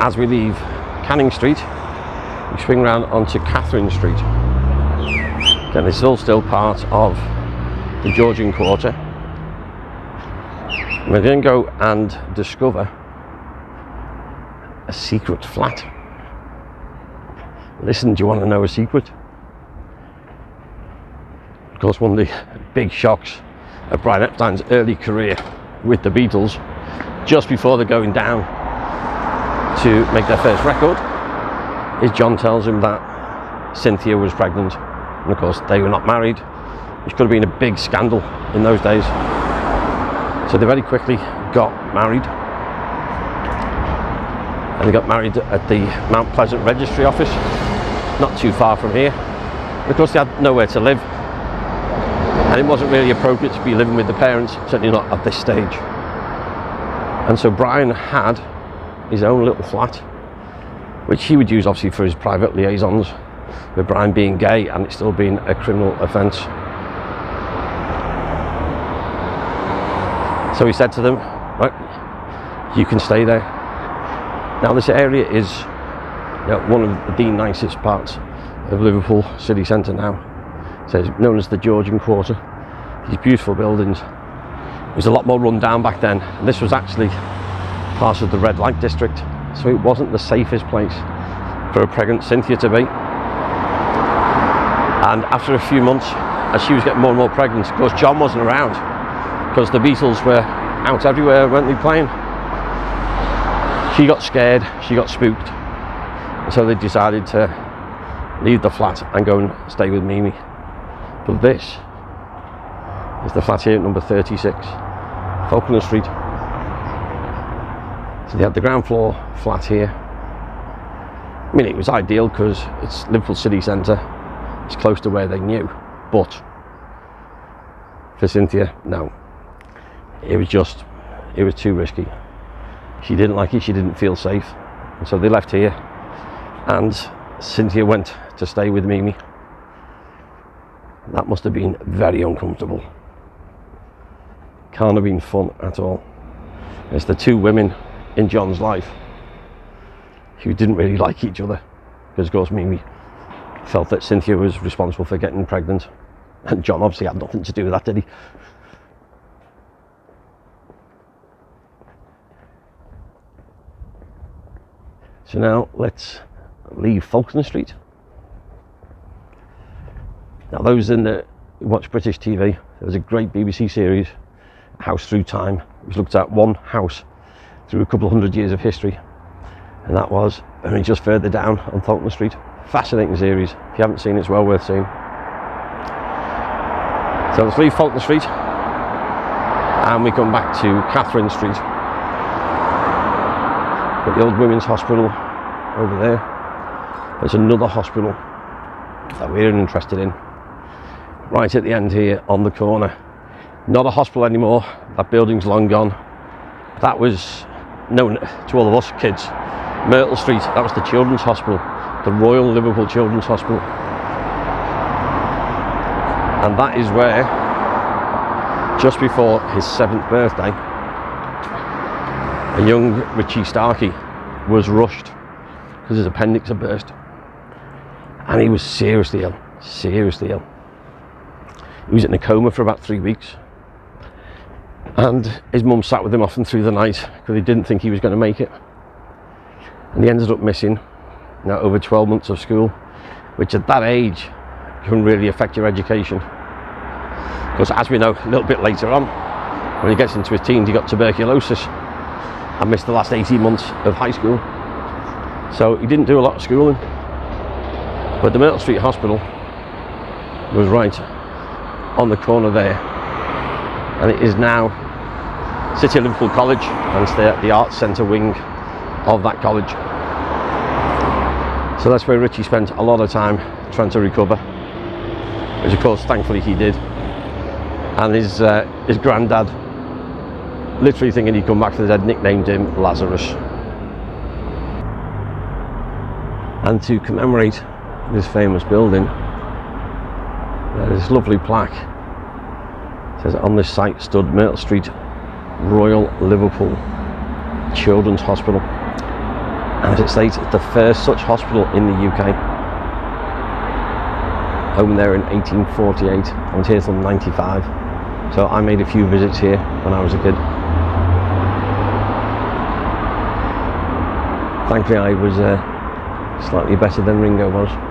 As we leave Canning Street, we swing round onto Catherine Street. Again, this is all still part of the Georgian Quarter. We're going to go and discover a secret flat. Listen, do you want to know a secret? Of course, one of the big shocks of Brian Epstein's early career with the Beatles, just before they're going down to make their first record, is John tells him that Cynthia was pregnant, and of course they were not married, which could have been a big scandal in those days. So they very quickly got married, and they got married at the Mount Pleasant Registry Office, not too far from here. And of course they had nowhere to live, and it wasn't really appropriate to be living with the parents, certainly not at this stage. And so Brian had his own little flat, which he would use obviously for his private liaisons, with Brian being gay and it still being a criminal offence. So he said to them, right, you can stay there. Now this area is one of the nicest parts of Liverpool city centre now. So it's known as the Georgian Quarter. These beautiful buildings. It was a lot more run down back then, and this was actually part of the red light district, so it wasn't the safest place for a pregnant Cynthia to be. And after a few months, as she was getting more and more pregnant, of course John wasn't around because the Beatles were out everywhere, weren't they, playing? She got scared, she got spooked, and so they decided to leave the flat and go and stay with Mimi. But this is the flat here at number 36, Falkland Street. So they had the ground floor flat here. I mean, it was ideal because it's Liverpool city centre, it's close to where they knew, but for Cynthia, no. It was too risky. She didn't like it, she didn't feel safe, and so they left here, and Cynthia went to stay with Mimi. That must have been very uncomfortable. Can't have been fun at all. It's the two women in John's life who didn't really like each other, because of course Mimi felt that Cynthia was responsible for getting pregnant, and John obviously had nothing to do with that, did he? So now let's leave Falkland Street. Now those who watch British TV, there was a great BBC series, House Through Time, which looked at one house through a couple of hundred years of history, and that was only just further down on Falkland Street. Fascinating series. If you haven't seen it, it's well worth seeing. So let's leave Falkland Street and we come back to Catherine Street. Got the old women's hospital over there. There's another hospital that we're interested in right at the end here on the corner. Not a hospital anymore, that building's long gone. That was known to all of us kids. Myrtle Street, that was the children's hospital, the Royal Liverpool Children's Hospital. And that is where, just before his 7th birthday, a young Richy Starkey was rushed because his appendix had burst. And he was seriously ill, seriously ill. He was in a coma for about 3 weeks. And his mum sat with him often through the night because he didn't think he was going to make it. And he ended up missing over 12 months of school, which at that age can really affect your education. Because as we know, a little bit later on, when he gets into his teens, he got tuberculosis and missed the last 18 months of high school. So he didn't do a lot of schooling. But the Myrtle Street Hospital was right on the corner there, and it is now City of Liverpool College, and it's the Arts Centre wing of that college. So that's where Richy spent a lot of time trying to recover, which of course thankfully he did. And his granddad, literally thinking he'd come back from the dead, nicknamed him Lazarus. And to commemorate this famous building, this lovely plaque says, on this site stood Myrtle Street Royal Liverpool Children's Hospital. And as it states, it's the first such hospital in the UK. Opened there in 1848. I was here till 95. So I made a few visits here when I was a kid. Thankfully I was slightly better than Ringo was.